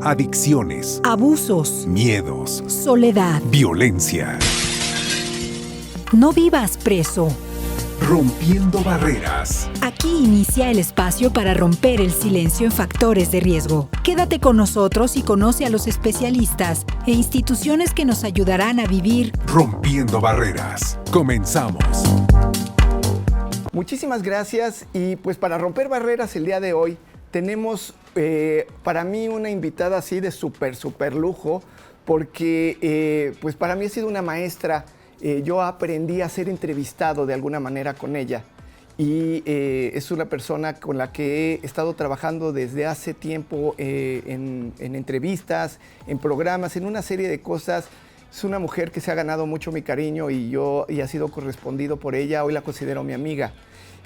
adicciones, abusos, miedos, soledad, violencia. No vivas preso. Rompiendo barreras. Aquí inicia el espacio para romper el silencio en factores de riesgo. Quédate con nosotros y conoce a los especialistas e instituciones que nos ayudarán a vivir Rompiendo barreras. Comenzamos. Muchísimas gracias y pues para romper barreras el día de hoy tenemos para mí una invitada así de súper lujo porque pues para mí ha sido una maestra. Yo aprendí a ser entrevistado de alguna manera con ella y es una persona con la que he estado trabajando desde hace tiempo en entrevistas, en programas, en una serie de cosas. Es una mujer que se ha ganado mucho mi cariño y ha sido correspondido por ella. Hoy la considero mi amiga.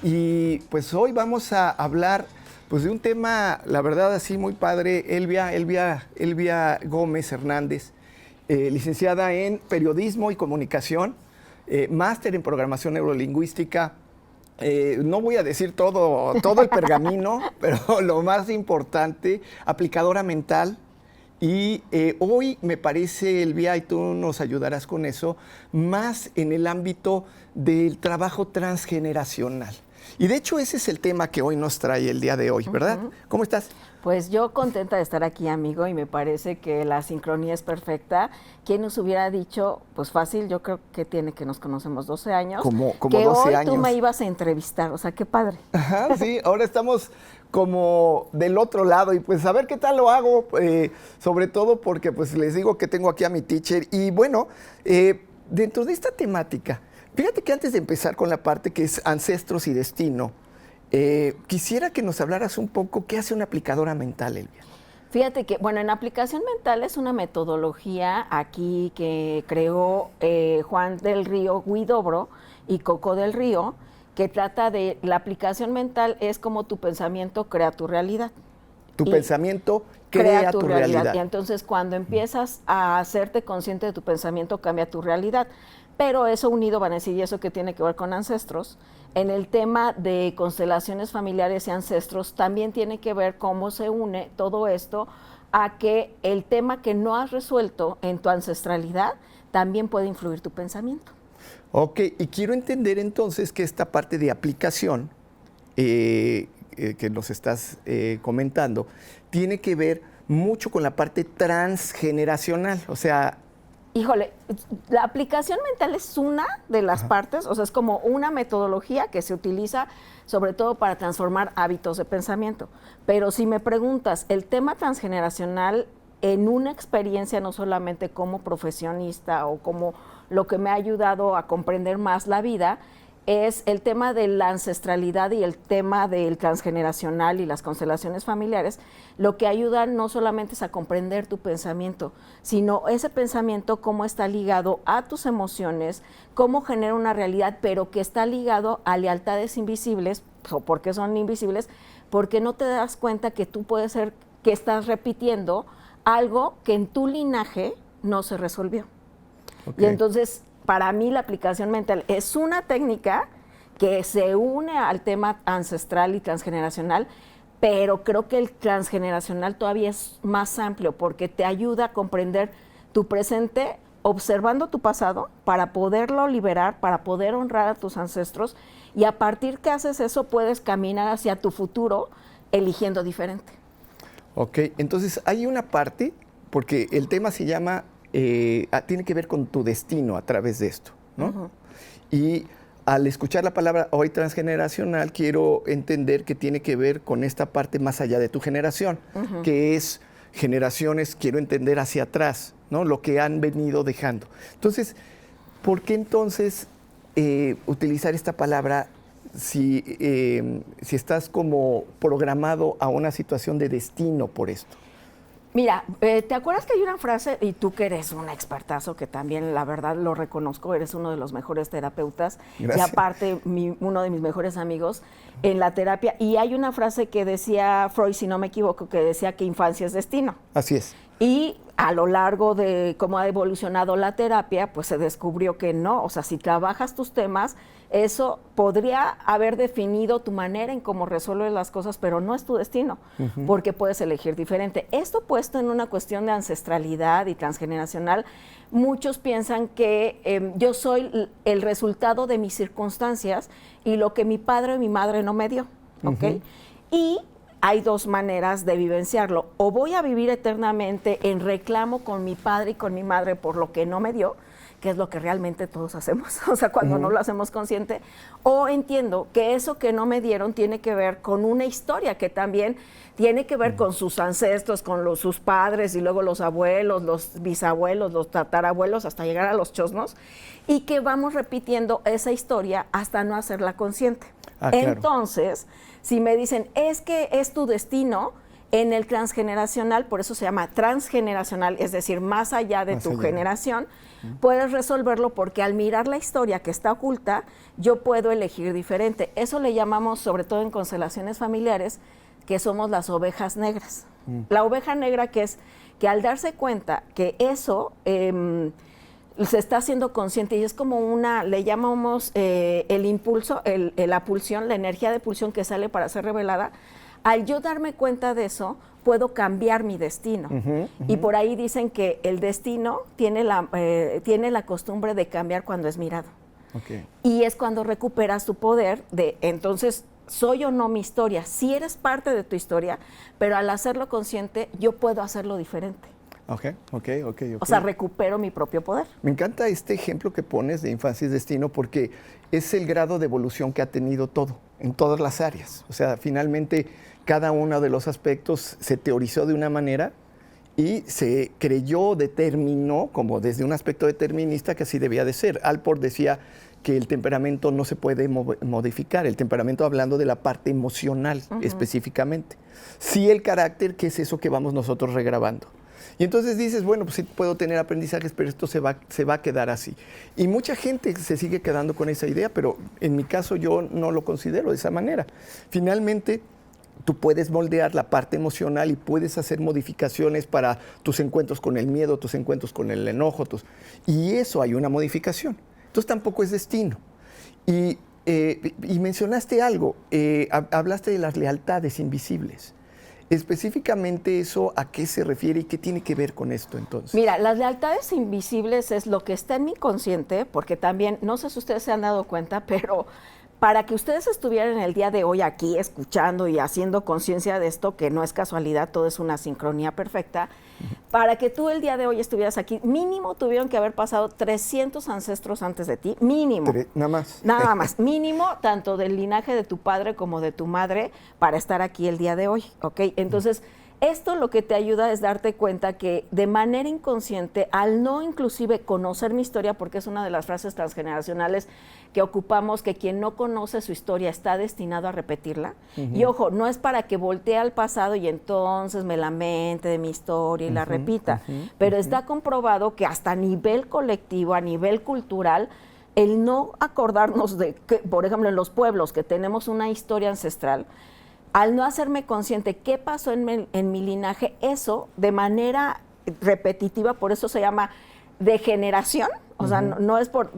Y pues hoy vamos a hablar pues, de un tema, la verdad, así muy padre. Elvia Gómez Hernández, licenciada en Periodismo y Comunicación, máster en Programación Neurolingüística. No voy a decir todo el pergamino, pero lo más importante, aplicadora mental. Y hoy me parece, Elvia, y tú nos ayudarás con eso, más en el ámbito del trabajo transgeneracional. Y de hecho ese es el tema que hoy nos trae el día de hoy, ¿verdad? ¿Cómo estás? Pues yo contenta de estar aquí, amigo, y me parece que la sincronía es perfecta. ¿Quién nos hubiera dicho? Pues fácil, yo creo que tiene que nos conocemos 12 años. Como que 12 hoy años. Tú me ibas a entrevistar, o sea, qué padre. Ajá, sí, ahora estamos como del otro lado y pues a ver qué tal lo hago, sobre todo porque pues les digo que tengo aquí a mi teacher y bueno, dentro de esta temática, fíjate que antes de empezar con la parte que es ancestros y destino, quisiera que nos hablaras un poco qué hace una aplicadora mental, Elvia. Fíjate que, bueno, en aplicación mental es una metodología aquí que creó Juan del Río Huidobro y Coco del Río, que trata de, la aplicación mental es como tu pensamiento crea tu realidad. Tu pensamiento crea tu realidad. Y entonces cuando empiezas a hacerte consciente de tu pensamiento, cambia tu realidad. Pero eso unido, van a decir, ¿y eso qué tiene que ver con ancestros? En el tema de constelaciones familiares y ancestros, también tiene que ver cómo se une todo esto a que el tema que no has resuelto en tu ancestralidad también puede influir tu pensamiento. Ok, y quiero entender entonces que esta parte de aplicación que nos estás comentando tiene que ver mucho con la parte transgeneracional, o sea... Híjole, la aplicación mental es una de las partes, o sea, es como una metodología que se utiliza sobre todo para transformar hábitos de pensamiento. Pero si me preguntas, el tema transgeneracional en una experiencia no solamente como profesionista o como lo que me ha ayudado a comprender más la vida, es el tema de la ancestralidad y el tema del transgeneracional y las constelaciones familiares, lo que ayuda no solamente es a comprender tu pensamiento, sino ese pensamiento cómo está ligado a tus emociones, cómo genera una realidad, pero que está ligado a lealtades invisibles. ¿Por qué son invisibles? Porque no te das cuenta que tú puedes ser, que estás repitiendo algo que en tu linaje no se resolvió. Okay. Y entonces, para mí la aplicación mental es una técnica que se une al tema ancestral y transgeneracional, pero creo que el transgeneracional todavía es más amplio porque te ayuda a comprender tu presente observando tu pasado para poderlo liberar, para poder honrar a tus ancestros y a partir que haces eso puedes caminar hacia tu futuro eligiendo diferente. Ok, entonces hay una parte, porque el tema se llama... tiene que ver con tu destino a través de esto, ¿no? Y al escuchar la palabra hoy transgeneracional, quiero entender que tiene que ver con esta parte más allá de tu generación, que es generaciones, quiero entender hacia atrás, ¿no? Lo que han venido dejando. Entonces, ¿por qué entonces utilizar esta palabra si estás como programado a una situación de destino por esto? Mira, ¿te acuerdas que hay una frase, y tú que eres un expertazo, que también la verdad lo reconozco, eres uno de los mejores terapeutas, Gracias. Y aparte uno de mis mejores amigos en la terapia, y hay una frase que decía Freud, si no me equivoco, que decía que infancia es destino. Así es. Y a lo largo de cómo ha evolucionado la terapia, pues se descubrió que no. O sea, si trabajas tus temas, eso podría haber definido tu manera en cómo resuelves las cosas, pero no es tu destino, porque puedes elegir diferente. Esto puesto en una cuestión de ancestralidad y transgeneracional, muchos piensan que yo soy el resultado de mis circunstancias y lo que mi padre o mi madre no me dio, ¿ok? Y hay dos maneras de vivenciarlo. O voy a vivir eternamente en reclamo con mi padre y con mi madre por lo que no me dio, que es lo que realmente todos hacemos, o sea, cuando no lo hacemos consciente, o entiendo que eso que no me dieron tiene que ver con una historia que también tiene que ver con sus ancestros, con sus padres y luego los abuelos, los bisabuelos, los tatarabuelos, hasta llegar a los chosnos, y que vamos repitiendo esa historia hasta no hacerla consciente. Claro. Entonces, si me dicen, es que es tu destino, en el transgeneracional, por eso se llama transgeneracional, es decir, más allá de tu generación, puedes resolverlo porque al mirar la historia que está oculta, yo puedo elegir diferente. Eso le llamamos, sobre todo en constelaciones familiares, que somos las ovejas negras. La oveja negra que es que al darse cuenta que eso se está haciendo consciente y es como una, le llamamos el impulso, la pulsión, la energía de pulsión que sale para ser revelada. Al yo darme cuenta de eso, puedo cambiar mi destino. Y por ahí dicen que el destino tiene la costumbre de cambiar cuando es mirado. Y es cuando recuperas tu poder de, entonces, soy o no mi historia. Sí eres parte de tu historia, pero al hacerlo consciente, yo puedo hacerlo diferente. O sea, recupero mi propio poder. Me encanta este ejemplo que pones de infancia y destino porque es el grado de evolución que ha tenido todo, en todas las áreas. O sea, finalmente cada uno de los aspectos se teorizó de una manera y se creyó, determinó, como desde un aspecto determinista, que así debía de ser. Alport decía que el temperamento no se puede modificar, el temperamento hablando de la parte emocional específicamente. Sí el carácter, que es eso que vamos nosotros regrabando. Y entonces dices, bueno, pues sí puedo tener aprendizajes, pero esto se va a quedar así. Y mucha gente se sigue quedando con esa idea, pero en mi caso yo no lo considero de esa manera. Finalmente, tú puedes moldear la parte emocional y puedes hacer modificaciones para tus encuentros con el miedo, tus encuentros con el enojo. Y eso hay una modificación. Entonces tampoco es destino. Y mencionaste algo, hablaste de las lealtades invisibles. Específicamente eso, ¿a qué se refiere y qué tiene que ver con esto entonces? Mira, las lealtades invisibles es lo que está en mi consciente, porque también, no sé si ustedes se han dado cuenta, pero para que ustedes estuvieran el día de hoy aquí escuchando y haciendo conciencia de esto, que no es casualidad, todo es una sincronía perfecta, para que tú el día de hoy estuvieras aquí, mínimo tuvieron que haber pasado 300 ancestros antes de ti, mínimo. Nada más. Nada más, mínimo, tanto del linaje de tu padre como de tu madre, para estar aquí el día de hoy, ¿ok? Entonces, esto lo que te ayuda es darte cuenta que de manera inconsciente, al no inclusive conocer mi historia, porque es una de las frases transgeneracionales que ocupamos, que quien no conoce su historia está destinado a repetirla. Y ojo, no es para que voltee al pasado y entonces me lamente de mi historia y la repita, pero está comprobado que hasta a nivel colectivo, a nivel cultural, el no acordarnos de que, por ejemplo, en los pueblos que tenemos una historia ancestral, al no hacerme consciente qué pasó en mi linaje, eso de manera repetitiva, por eso se llama degeneración, o sea, no es por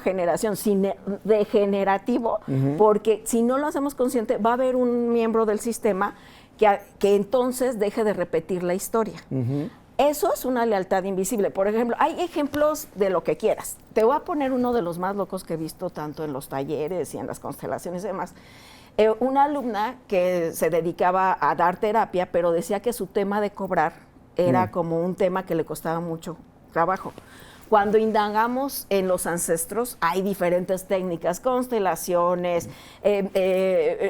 generación, sino degenerativo, porque si no lo hacemos consciente, va a haber un miembro del sistema que entonces deje de repetir la historia. Eso es una lealtad invisible. Por ejemplo, hay ejemplos de lo que quieras. Te voy a poner uno de los más locos que he visto tanto en los talleres y en las constelaciones y demás. Una alumna que se dedicaba a dar terapia, pero decía que su tema de cobrar era como un tema que le costaba mucho trabajo. Cuando indagamos en los ancestros, hay diferentes técnicas, constelaciones,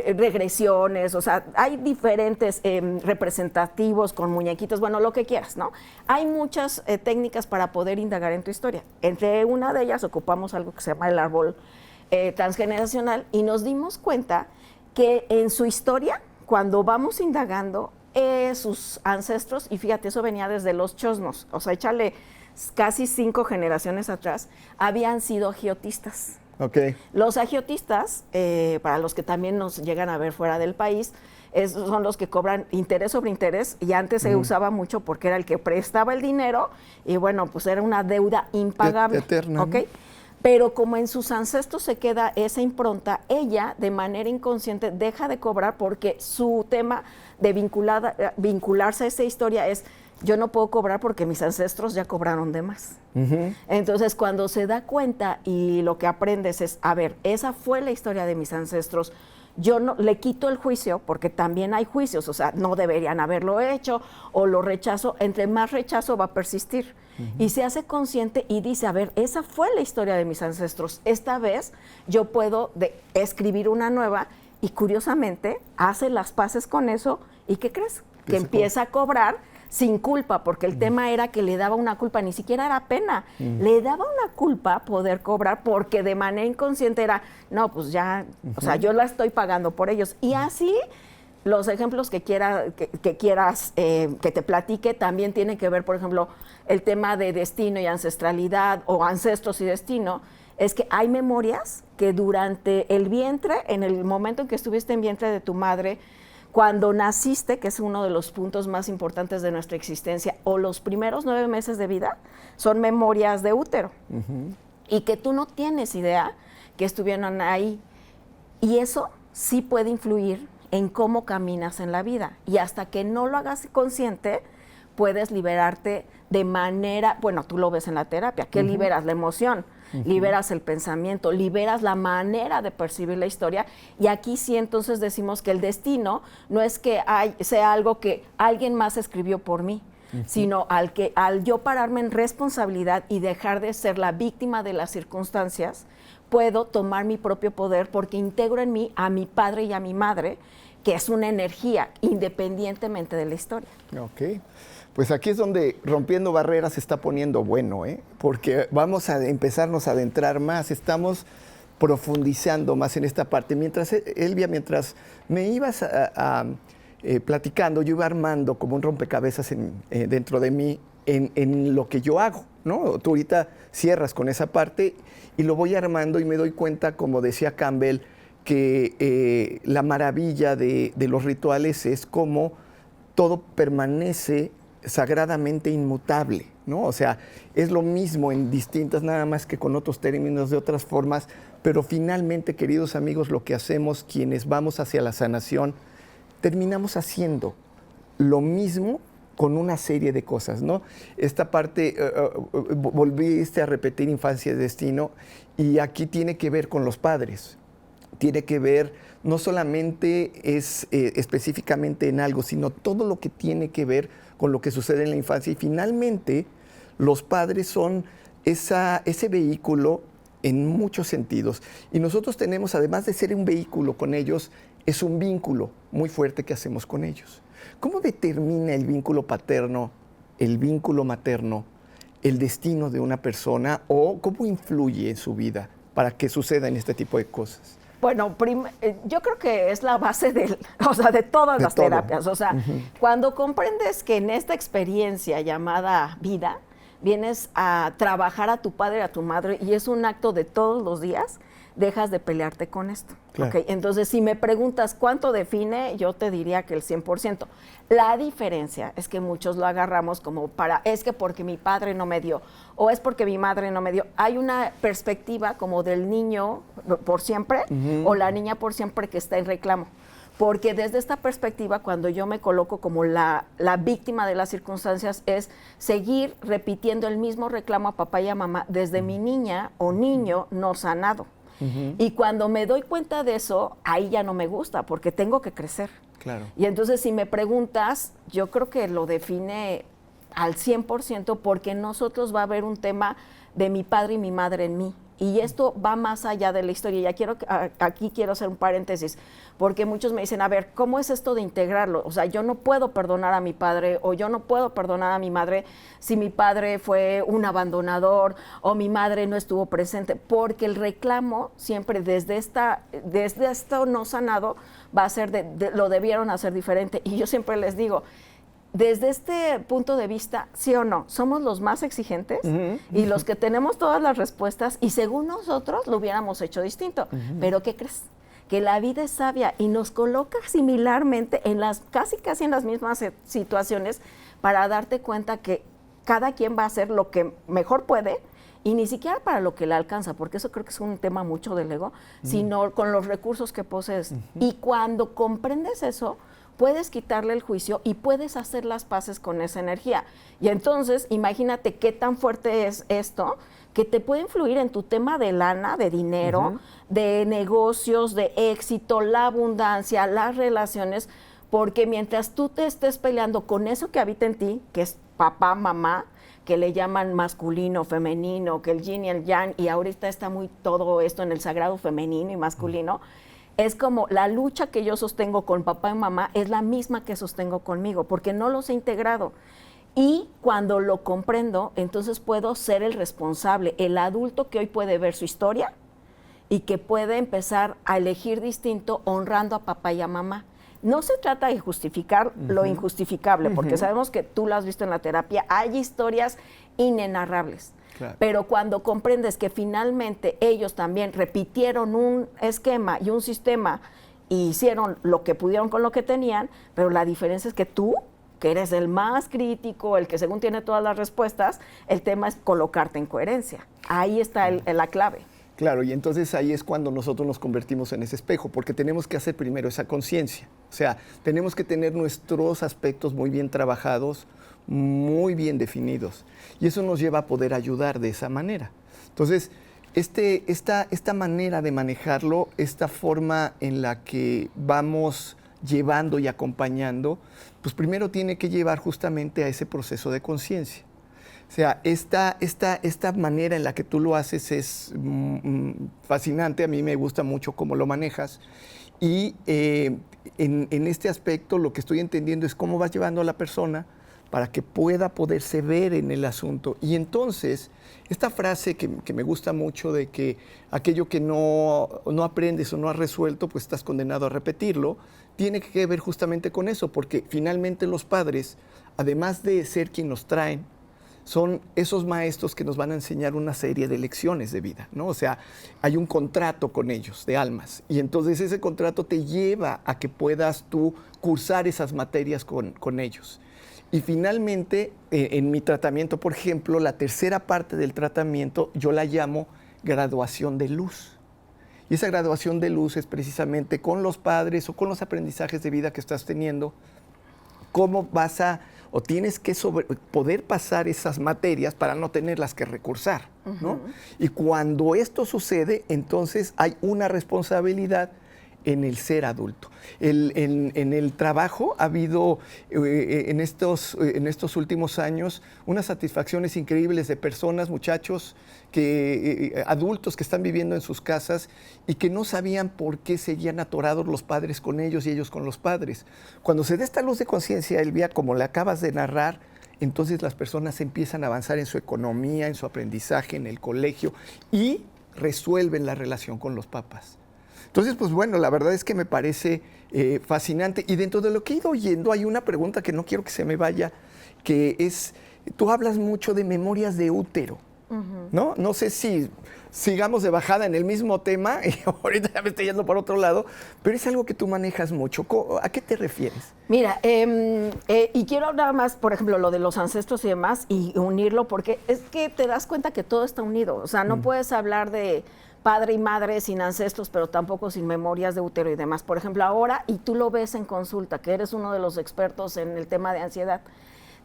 regresiones, o sea, hay diferentes representativos con muñequitos, bueno, lo que quieras, ¿no? Hay muchas técnicas para poder indagar en tu historia. Entre una de ellas ocupamos algo que se llama el árbol transgeneracional y nos dimos cuenta que en su historia, cuando vamos indagando, sus ancestros, y fíjate, eso venía desde los chosnos, o sea, échale casi 5 generaciones atrás, habían sido agiotistas. Ok. Los agiotistas, para los que también nos llegan a ver fuera del país, son los que cobran interés sobre interés, y antes se usaba mucho porque era el que prestaba el dinero y bueno, pues era una deuda impagable. Eterna, ¿Ok? ¿no? Pero como en sus ancestros se queda esa impronta, ella de manera inconsciente deja de cobrar porque su tema de vincularse a esa historia es: yo no puedo cobrar porque mis ancestros ya cobraron de más. Entonces, cuando se da cuenta y lo que aprendes es, a ver, esa fue la historia de mis ancestros, yo no le quito el juicio, porque también hay juicios, o sea, no deberían haberlo hecho, o lo rechazo, entre más rechazo va a persistir. Y se hace consciente y dice, a ver, esa fue la historia de mis ancestros, esta vez yo puedo escribir una nueva, y curiosamente hace las paces con eso, ¿y qué crees? Que empieza a cobrar sin culpa, porque el tema era que le daba una culpa, ni siquiera era pena, le daba una culpa poder cobrar, porque de manera inconsciente era, no, pues ya, o sea, yo la estoy pagando por ellos. Y así, los ejemplos que quieras que te platique también tienen que ver, por ejemplo, el tema de destino y ancestralidad, o ancestros y destino. Es que hay memorias que durante el vientre, en el momento en que estuviste en vientre de tu madre, cuando naciste, que es uno de los puntos más importantes de nuestra existencia, o los primeros 9 meses de vida, son memorias de útero. Y que tú no tienes idea que estuvieron ahí. Y eso sí puede influir en cómo caminas en la vida. Y hasta que no lo hagas consciente, puedes liberarte de manera, bueno, tú lo ves en la terapia, que liberas la emoción, liberas el pensamiento, liberas la manera de percibir la historia, y aquí sí entonces decimos que el destino no es que sea algo que alguien más escribió por mí, sino al yo pararme en responsabilidad y dejar de ser la víctima de las circunstancias, puedo tomar mi propio poder, porque integro en mí a mi padre y a mi madre, que es una energía independientemente de la historia. Ok. Pues aquí es donde Rompiendo Barreras se está poniendo bueno, porque vamos a empezarnos a adentrar más, estamos profundizando más en esta parte. Mientras, Elvia, mientras me ibas platicando, yo iba armando como un rompecabezas dentro de mí en lo que yo hago, ¿no? Tú ahorita cierras con esa parte y lo voy armando, y me doy cuenta, como decía Campbell, que la maravilla de los rituales es como todo permanece sagradamente inmutable, ¿no? O sea, es lo mismo en distintas, nada más que con otros términos, de otras formas, pero finalmente, queridos amigos, lo que hacemos quienes vamos hacia la sanación, terminamos haciendo lo mismo con una serie de cosas, ¿no? Esta parte, volviste a repetir infancia y destino, y aquí tiene que ver con los padres, tiene que ver, no solamente es específicamente en algo, sino todo lo que tiene que ver con lo que sucede en la infancia. Y finalmente, los padres son ese vehículo en muchos sentidos. Y nosotros tenemos, además de ser un vehículo con ellos, es un vínculo muy fuerte que hacemos con ellos. ¿Cómo determina el vínculo paterno, el vínculo materno, el destino de una persona, o cómo influye en su vida para que sucedan este tipo de cosas? Bueno, yo creo que es la base de todas las terapias. O sea, cuando comprendes que en esta experiencia llamada vida, vienes a trabajar a tu padre y a tu madre, y es un acto de todos los días, dejas de pelearte con esto. Claro. ¿Okay? Entonces, si me preguntas cuánto define, yo te diría que el 100%. La diferencia es que muchos lo agarramos como es que porque mi padre no me dio, o es porque mi madre no me dio. Hay una perspectiva como del niño por siempre, o la niña por siempre, que está en reclamo. Porque desde esta perspectiva, cuando yo me coloco como la víctima de las circunstancias, es seguir repitiendo el mismo reclamo a papá y a mamá desde mi niña o niño no sanado. Y cuando me doy cuenta de eso, ahí ya no me gusta, porque tengo que crecer. Claro. Y entonces, si me preguntas, yo creo que lo define al 100%, porque nosotros va a haber un tema de mi padre y mi madre en mí. Y esto va más allá de la historia. Aquí quiero hacer un paréntesis, porque muchos me dicen, a ver, ¿cómo es esto de integrarlo? O sea, yo no puedo perdonar a mi padre, o yo no puedo perdonar a mi madre si mi padre fue un abandonador o mi madre no estuvo presente, porque el reclamo siempre desde esto no sanado va a ser lo debieron hacer diferente. Y yo siempre les digo, desde este punto de vista, sí o no, somos los más exigentes y los que tenemos todas las respuestas y según nosotros lo hubiéramos hecho distinto. Pero ¿qué crees? Que la vida es sabia y nos coloca similarmente en casi en las mismas situaciones para darte cuenta que cada quien va a hacer lo que mejor puede y ni siquiera para lo que le alcanza, porque eso creo que es un tema mucho del ego, sino con los recursos que posees. Y cuando comprendes eso, puedes quitarle el juicio y puedes hacer las paces con esa energía. Y entonces, imagínate qué tan fuerte es esto, que te puede influir en tu tema de lana, de dinero, de negocios, de éxito, la abundancia, las relaciones, porque mientras tú te estés peleando con eso que habita en ti, que es papá, mamá, que le llaman masculino, femenino, que el yin y el yang, y ahorita está muy todo esto en el sagrado femenino y masculino, es como la lucha que yo sostengo con papá y mamá es la misma que sostengo conmigo, porque no los he integrado. Y cuando lo comprendo, entonces puedo ser el responsable, el adulto que hoy puede ver su historia y que puede empezar a elegir distinto honrando a papá y a mamá. No se trata de justificar lo injustificable, porque sabemos que tú lo has visto en la terapia, hay historias inenarrables. Claro. Pero cuando comprendes que finalmente ellos también repitieron un esquema y un sistema y hicieron lo que pudieron con lo que tenían, pero la diferencia es que tú, que eres el más crítico, el que según tiene todas las respuestas, el tema es colocarte en coherencia. Ahí está la clave. Claro, y entonces ahí es cuando nosotros nos convertimos en ese espejo, porque tenemos que hacer primero esa conciencia. O sea, tenemos que tener nuestros aspectos muy bien trabajados, muy bien definidos. Y eso nos lleva a poder ayudar de esa manera. Entonces, esta manera de manejarlo, esta forma en la que vamos llevando y acompañando, pues primero tiene que llevar justamente a ese proceso de conciencia. O sea, esta manera en la que tú lo haces es fascinante, a mí me gusta mucho cómo lo manejas y en este aspecto lo que estoy entendiendo es cómo vas llevando a la persona para que pueda poderse ver en el asunto. Y entonces, esta frase que me gusta mucho de que aquello que no aprendes o no has resuelto, pues estás condenado a repetirlo, tiene que ver justamente con eso, porque finalmente los padres, además de ser quien nos traen, son esos maestros que nos van a enseñar una serie de lecciones de vida, ¿no? O sea, hay un contrato con ellos, de almas, y entonces ese contrato te lleva a que puedas tú cursar esas materias con ellos. Y finalmente, en mi tratamiento, por ejemplo, la tercera parte del tratamiento, yo la llamo graduación de luz. Y esa graduación de luz es precisamente con los padres o con los aprendizajes de vida que estás teniendo, cómo vas a o tienes que poder pasar esas materias para no tenerlas que recursar, ¿no? Y cuando esto sucede, entonces hay una responsabilidad en el ser adulto. En el trabajo ha habido en estos últimos años unas satisfacciones increíbles de personas, muchachos, adultos que están viviendo en sus casas y que no sabían por qué seguían atorados los padres con ellos y ellos con los padres. Cuando se da esta luz de conciencia, Elvia, como le acabas de narrar, entonces las personas empiezan a avanzar en su economía, en su aprendizaje, en el colegio y resuelven la relación con los papás. Entonces, pues bueno, la verdad es que me parece fascinante. Y dentro de lo que he ido oyendo hay una pregunta que no quiero que se me vaya, que es, tú hablas mucho de memorias de útero, ¿no? No sé si sigamos de bajada en el mismo tema, y ahorita ya me estoy yendo por otro lado, pero es algo que tú manejas mucho. ¿A qué te refieres? Mira, y quiero hablar más, por ejemplo, lo de los ancestros y demás, y unirlo, porque es que te das cuenta que todo está unido. O sea, no puedes hablar de padre y madre sin ancestros, pero tampoco sin memorias de útero y demás. Por ejemplo, ahora, y tú lo ves en consulta, que eres uno de los expertos en el tema de ansiedad,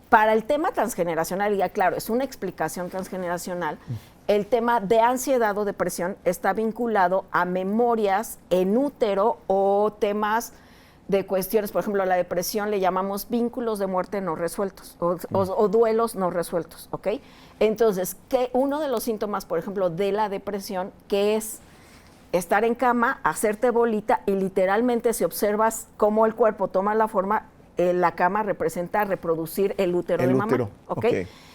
para el tema transgeneracional, y ya claro, es una explicación transgeneracional, el tema de ansiedad o depresión está vinculado a memorias en útero o temas de cuestiones, por ejemplo, la depresión le llamamos vínculos de muerte no resueltos o duelos no resueltos, ¿ok? Entonces, uno de los síntomas, por ejemplo, de la depresión, que es estar en cama, hacerte bolita y literalmente si observas cómo el cuerpo toma la forma, la cama representa reproducir el útero de mamá. Útero, ¿Ok? ok.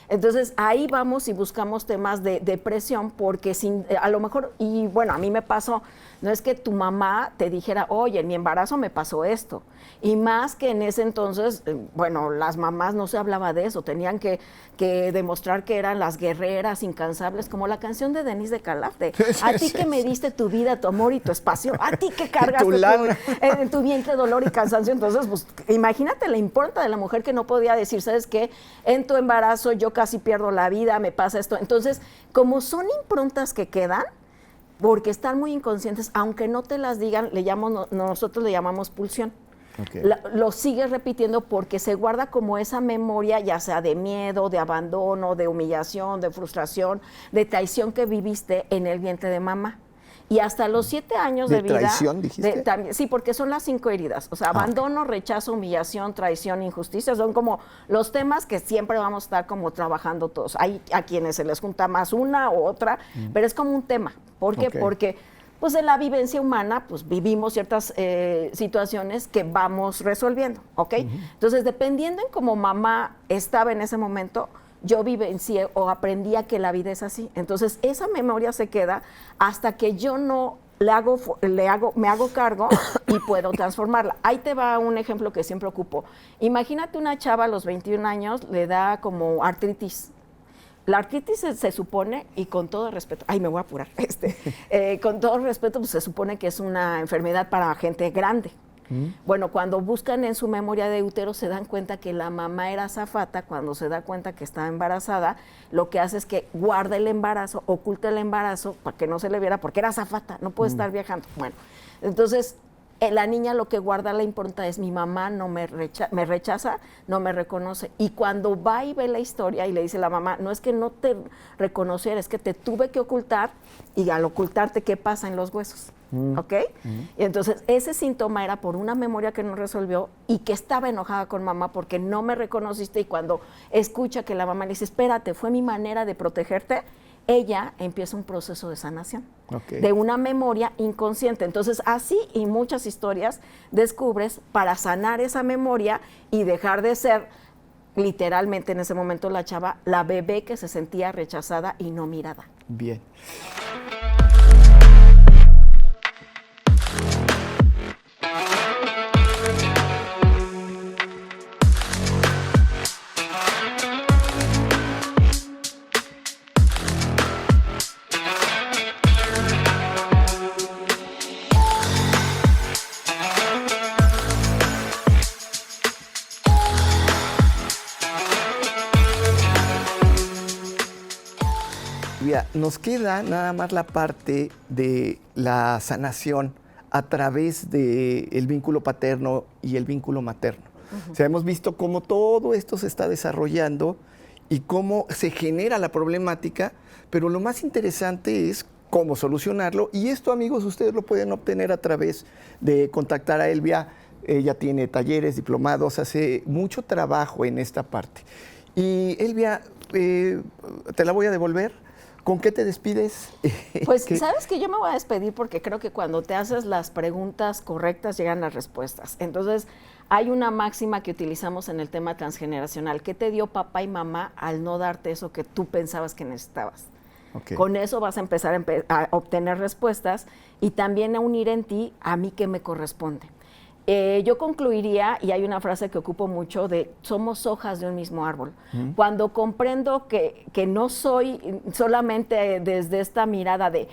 Entonces ahí vamos y buscamos temas de depresión porque a lo mejor, y bueno, a mí me pasó, no es que tu mamá te dijera, oye, en mi embarazo me pasó esto. Y más que en ese entonces, bueno, las mamás no se hablaba de eso, tenían que demostrar que eran las guerreras incansables, como la canción de Denise de Calaf, de a ti que me diste tu vida, tu amor y tu espacio, a ti que cargaste en tu vientre dolor y cansancio. Entonces, pues imagínate la impronta de la mujer que no podía decir, ¿sabes qué? En tu embarazo yo casi pierdo la vida, me pasa esto. Entonces, como son improntas que quedan, porque están muy inconscientes, aunque no te las digan, nosotros le llamamos pulsión. Okay. Lo sigues repitiendo porque se guarda como esa memoria, ya sea de miedo, de abandono, de humillación, de frustración, de traición que viviste en el vientre de mamá. Y hasta los 7 años de vida. ¿Traición, dijiste? Sí, porque son las 5 heridas. O sea, abandono, rechazo, humillación, traición, injusticia. Son como los temas que siempre vamos a estar como trabajando todos. Hay a quienes se les junta más una u otra, pero es como un tema. ¿Por qué? Porque pues en la vivencia humana, pues vivimos ciertas situaciones que vamos resolviendo, ¿ok? Entonces, dependiendo en cómo mamá estaba en ese momento, yo vivencié o aprendí a que la vida es así. Entonces, esa memoria se queda hasta que yo no me hago cargo y puedo transformarla. Ahí te va un ejemplo que siempre ocupo. Imagínate una chava a los 21 años, le da como artritis. La artritis se supone, y con todo respeto, me voy a apurar, con todo respeto, pues se supone que es una enfermedad para gente grande. Bueno, cuando buscan en su memoria de útero se dan cuenta que la mamá era azafata. Cuando se da cuenta que está embarazada, lo que hace es que guarda el embarazo, oculta el embarazo para que no se le viera, porque era azafata, no puede estar viajando. Bueno, entonces la niña lo que guarda la impronta es mi mamá no me rechaza, no me reconoce. Y cuando va y ve la historia y le dice a la mamá, no es que no te reconociera, es que te tuve que ocultar, y al ocultarte, ¿qué pasa en los huesos? ¿Ok? Y entonces ese síntoma era por una memoria que no resolvió y que estaba enojada con mamá porque no me reconociste, y cuando escucha que la mamá le dice, espérate, fue mi manera de protegerte, ella empieza un proceso de sanación de una memoria inconsciente. Entonces, así y muchas historias descubres para sanar esa memoria y dejar de ser, literalmente en ese momento la chava, la bebé que se sentía rechazada y no mirada. Bien. Nos queda nada más la parte de la sanación a través del vínculo paterno y el vínculo materno. O sea, hemos visto cómo todo esto se está desarrollando y cómo se genera la problemática, pero lo más interesante es cómo solucionarlo. Y esto, amigos, ustedes lo pueden obtener a través de contactar a Elvia. Ella tiene talleres, diplomados, hace mucho trabajo en esta parte. Y Elvia, te la voy a devolver. ¿Con qué te despides? Pues sabes que yo me voy a despedir porque creo que cuando te haces las preguntas correctas llegan las respuestas. Entonces, hay una máxima que utilizamos en el tema transgeneracional. ¿Qué te dio papá y mamá al no darte eso que tú pensabas que necesitabas? Con eso vas a empezar a obtener respuestas y también a unir en ti a mí qué me corresponde. Yo concluiría, y hay una frase que ocupo mucho, de somos hojas de un mismo árbol. Cuando comprendo que no soy solamente desde esta mirada de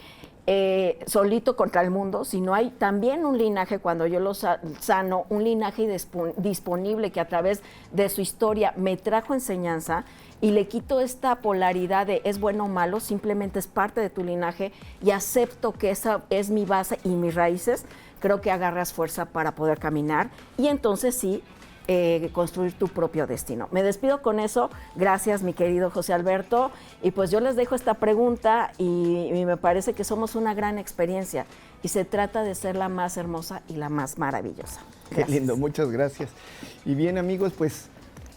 solito contra el mundo, sino hay también un linaje, cuando yo lo sano, un linaje disponible que a través de su historia me trajo enseñanza, y le quito esta polaridad de es bueno o malo, simplemente es parte de tu linaje y acepto que esa es mi base y mis raíces. Creo que agarras fuerza para poder caminar y entonces sí, construir tu propio destino. Me despido con eso. Gracias, mi querido José Alberto. Y pues yo les dejo esta pregunta y me parece que somos una gran experiencia y se trata de ser la más hermosa y la más maravillosa. Gracias. Qué lindo, muchas gracias. Y bien, amigos, pues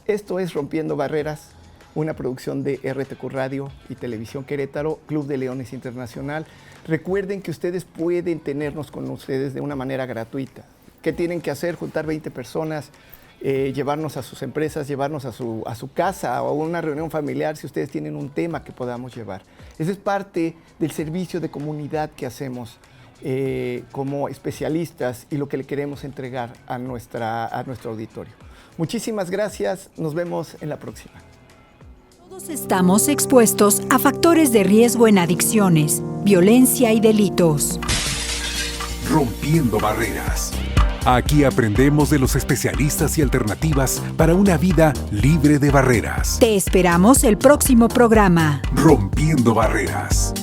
esto es Rompiendo Barreras, una producción de RTQ Radio y Televisión Querétaro, Club de Leones Internacional. Recuerden que ustedes pueden tenernos con ustedes de una manera gratuita. ¿Qué tienen que hacer? Juntar 20 personas, llevarnos a sus empresas, llevarnos a su casa o a una reunión familiar si ustedes tienen un tema que podamos llevar. Esa es parte del servicio de comunidad que hacemos como especialistas y lo que le queremos entregar a nuestro auditorio. Muchísimas gracias, nos vemos en la próxima. Todos estamos expuestos a factores de riesgo en adicciones, violencia y delitos. Rompiendo barreras. Aquí aprendemos de los especialistas y alternativas para una vida libre de barreras. Te esperamos el próximo programa. Rompiendo barreras.